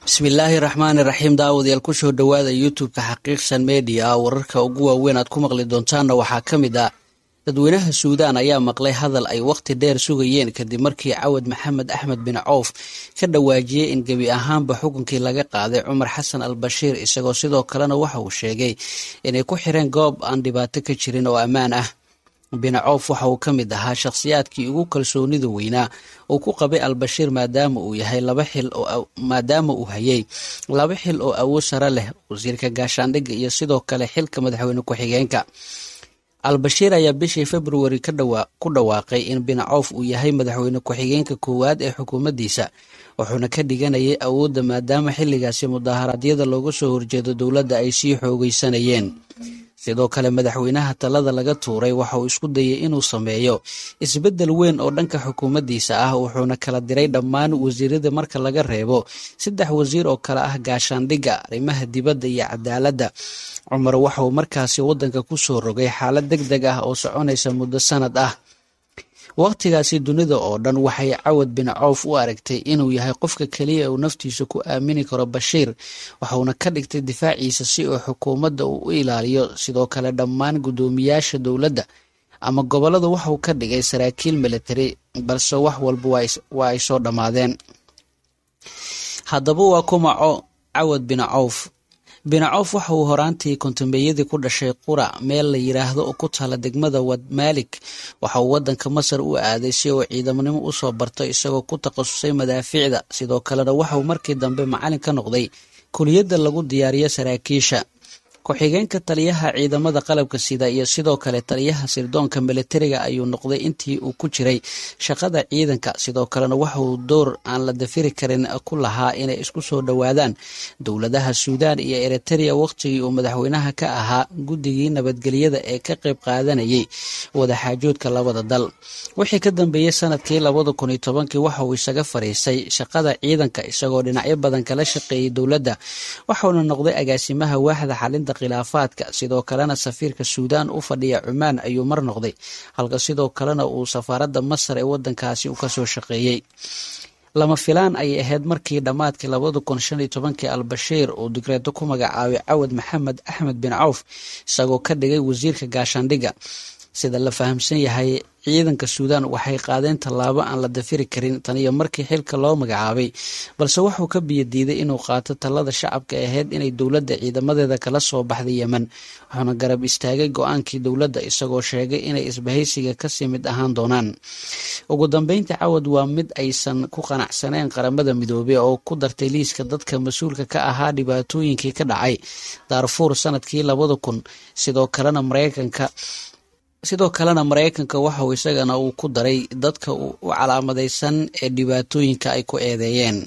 bismillaahi raxmaani raxiim daawadayaal ku soo dhowaada youtube-ka xaqiiqsan media wararka ugu waaweyn aad ku maqli doontaanna waxaa ka mid ah dadweynaha suudaan ayaa maqlay hadal ay waqti dheer sugayeen kadib markii cawad maxamed axmed bin cawf ka dhawaajiyey in gebi ahaanba xukunkii laga qaaday cumar xasan al bashiir isagoo sidoo kalena waxa uu sheegay inay ku xireen goob aan dhibaato ka jirin oo ammaan ah. bin cawf waxa uu ka mid ahaa shakhsiyaadkii ugu kalsoonida weynaa uu ku qabay albashiir maadaama uu hayay laba xil oo awood sare leh, wasiirka gaashaandhigga iyo sidoo kale xilka madaxweyne ku-xigeenka. albashiir ayaa bishii februari ku dhawaaqay in bin cawf uu yahay madaxweyne ku-xigeenka koowaad ee xukuumaddiisa, wuxuuna ka dhiganayay awoodda maadaama xilligaasi mudaharaadyada looga soo horjeedo dowladda ay sii xoogeysanayeen. sidoo kale madaxweynaha talada laga tuuray waxa uu isku dayay inuu sameeyo isbeddel weyn oo dhanka xukuumaddiisa ah, wuxuuna kala diray dhammaan wasiirada marka laga reebo 3 wasiir oo kale ah gaashaandhigga, arrimaha dibadda iyo cadaaladda. cumar waxa uu markaasi waddanka ku soo rogay xaalad degdeg ah oo soconaysa muddo sanad ah. waqtigaasi dunida oo dhan waxay cawad bin cawf u aragtay inuu yahay qofka keliya uu naftiisa ku aamini karo bashiir, waxauna ka dhigtay difaaciisa si uu xukuumadda u ilaaliyo. sidoo kale dhammaan guddoomiyaasha dowladda ama gobollada waxauu ka dhigay saraakiil militari, balse wax walba waa ay soo dhammaadeen. haddaba waa kumaco cawad bin cawf. bin cawf waxa uu horaantii kontomeyadii ku dhashay qura, meel la yiraahdo oo ku taala degmada wad maalik. waxa uu waddanka masar u aaday si uu ciidamanimo u soo barto isagoo ku takhasusay madaafiicda. sidoo kalena waxa uu markii dambe macalin ka noqday kuliyadda lagu diyaariyo saraakiisha. ku-xigeenka taliyaha ciidamada qalabka sida iyo sidoo kale taliyaha sirdoonka militariga ayuu noqday intii uu ku jiray shaqada ciidanka. sidoo kalena waxa uu door aan la dafiri karin ku lahaa inay isku soo dhowaadaan dowladaha suudaan iyo eritrea waqtigii uu madaxweynaha ka ahaa guddigii nabadgelyada ee ka qayb qaadanayay wadaxaajoodka labada dal. wixii ka dambeeyey sanadkii 2010 waxa uu isaga fariisay shaqada ciidanka isagoo dhinacyo badan kala shaqeeyay dowladda, waxauna noqday agaasimaha waaxda xalinta khilaafaadka. sidoo kalena safiirka suudaan u fadhiya cumaan ayuu mar noqday, halka sidoo kalena uu safaaradda masar ee waddankaasi u kasoo shaqeeyey. lama filaan ayay ahayd markii dhammaadkii 2015 albashiir uu digreeto ku magacaabay cawad maxamed axmed bin cawf isagoo ka dhigay wasiirka gaashaandhigga. sida la fahamsan yahay ciidanka suudaan waxay qaadeen tallaabo aan la dafiri karin tan iyo markii xilka loo magacaabay, balse wuxuu ka biyadiiday inuu qaato talada shacabka ahayd inay dowladda ciidamadeeda kala soo baxday yemen, wuxuuna garab istaagay go-aankii dowladda isagoo sheegay inay isbahaysiga kasii mid ahaan doonaan. ugu dambeyntii cawad waa mid aysan ku qanacsaneen qaramada midoobey oo ku dartay liiska dadka mas-uulka ka ahaa dhibaatooyinkii ka dhacay daarfuur sanadkii 2000. sidoo kalena maraykanka waxa uu isagana uu ku daray dadka u calaamadaysan ee dhibaatooyinka ay ku eedeeyeen.